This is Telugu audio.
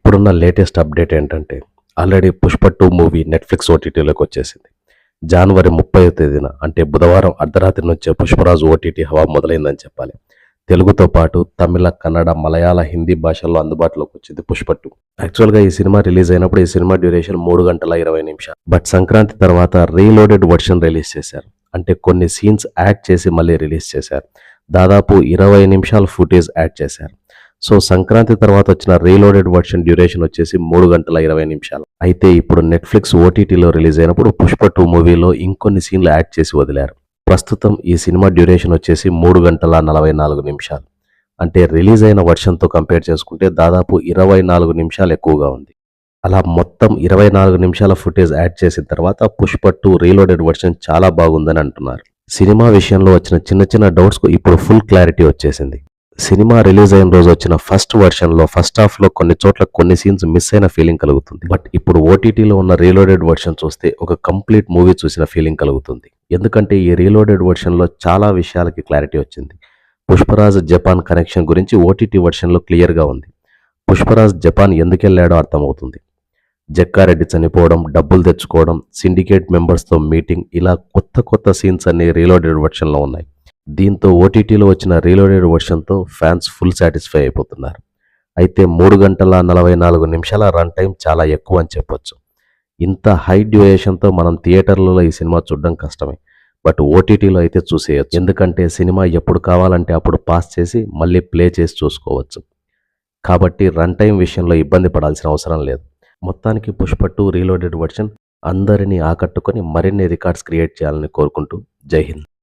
ఇప్పుడున్న లేటెస్ట్ అప్డేట్ ఏంటంటే ఆల్రెడీ పుష్ప 2 మూవీ నెట్ఫ్లిక్స్ ఓటీటీలోకి వచ్చేసింది. జనవరి 30వ తేదీన అంటే బుధవారం అర్ధరాత్రి నుంచే పుష్పరాజు ఓటీటీ హవా మొదలైందని చెప్పాలి. తెలుగుతో పాటు తమిళ, కన్నడ, మలయాళ, హిందీ భాషల్లో అందుబాటులోకి వచ్చింది పుష్ప 2. యాక్చువల్గా ఈ సినిమా రిలీజ్ అయినప్పుడు ఈ సినిమా డ్యూరేషన్ 3 గంటల 20 నిమిషాలు. బట్ సంక్రాంతి తర్వాత రీలోడెడ్ వర్షన్ రిలీజ్ చేశారు. అంటే కొన్ని సీన్స్ యాడ్ చేసి మళ్ళీ రిలీజ్ చేశారు. దాదాపు 20 నిమిషాల ఫుటేజ్ యాడ్ చేశారు. సో సంక్రాంతి తర్వాత వచ్చిన రీలోడెడ్ వర్షన్ డ్యూరేషన్ వచ్చేసి 3 గంటల 20 నిమిషాలు. అయితే ఇప్పుడు నెట్ఫ్లిక్స్ ఓటీటీలో రిలీజ్ అయినప్పుడు పుష్ప 2 మూవీలో ఇంకొన్ని సీన్లు యాడ్ చేసి వదిలారు. ప్రస్తుతం ఈ సినిమా డ్యూరేషన్ వచ్చేసి 3 గంటల 44 నిమిషాలు. అంటే రిలీజ్ అయిన వర్షన్తో కంపేర్ చేసుకుంటే దాదాపు 24 నిమిషాలు ఎక్కువగా ఉంది. అలా మొత్తం 24 నిమిషాల ఫుటేజ్ యాడ్ చేసిన తర్వాత పుష్ప 2 రీలోడెడ్ వర్షన్ చాలా బాగుందని అంటున్నారు. సినిమా విషయంలో వచ్చిన చిన్న చిన్న డౌట్స్కు ఇప్పుడు ఫుల్ క్లారిటీ వచ్చేసింది. సినిమా రిలీజ్ అయిన రోజు వచ్చిన ఫస్ట్ వర్షన్లో ఫస్ట్ హాఫ్లో కొన్ని చోట్ల కొన్ని సీన్స్ మిస్ అయిన ఫీలింగ్ కలుగుతుంది. బట్ ఇప్పుడు ఓటీటీలో ఉన్న రీలోడెడ్ వర్షన్ చూస్తే ఒక కంప్లీట్ మూవీ చూసిన ఫీలింగ్ కలుగుతుంది. ఎందుకంటే ఈ రీలోడెడ్ వర్షన్లో చాలా విషయాలకి క్లారిటీ వచ్చింది. పుష్పరాజ్ జపాన్ కనెక్షన్ గురించి ఓటీటీ వర్షన్లో క్లియర్గా ఉంది. పుష్పరాజ్ జపాన్ ఎందుకు వెళ్ళాడో అర్థమవుతుంది. జక్కారెడ్డి చనిపోవడం, డబ్బులు తెచ్చుకోవడం, సిండికేట్ మెంబర్స్తో మీటింగ్, ఇలా కొత్త కొత్త సీన్స్ అన్ని రీలోడెడ్ వర్షన్లో ఉన్నాయి. దీంతో ఓటీటీలో వచ్చిన రీలోడెడ్ వర్షన్తో ఫ్యాన్స్ ఫుల్ సాటిస్ఫై అయిపోతున్నారు. అయితే 3 గంటల 44 నిమిషాల రన్ టైం చాలా ఎక్కువ అని చెప్పొచ్చు. ఇంత హై డ్యూరేషన్తో మనం థియేటర్లలో ఈ సినిమా చూడడం కష్టమే. బట్ ఓటీటీలో అయితే చూసేయచ్చు. ఎందుకంటే సినిమా ఎప్పుడు కావాలంటే అప్పుడు పాస్ చేసి మళ్ళీ ప్లే చేసి చూసుకోవచ్చు. కాబట్టి రన్ టైం విషయంలో ఇబ్బంది పడాల్సిన అవసరం లేదు. మొత్తానికి పుష్ప 2 రీలోడెడ్ వర్షన్ అందరినీ ఆకట్టుకొని మరిన్ని రికార్డ్స్ క్రియేట్ చేయాలని కోరుకుంటూ జై హింద్.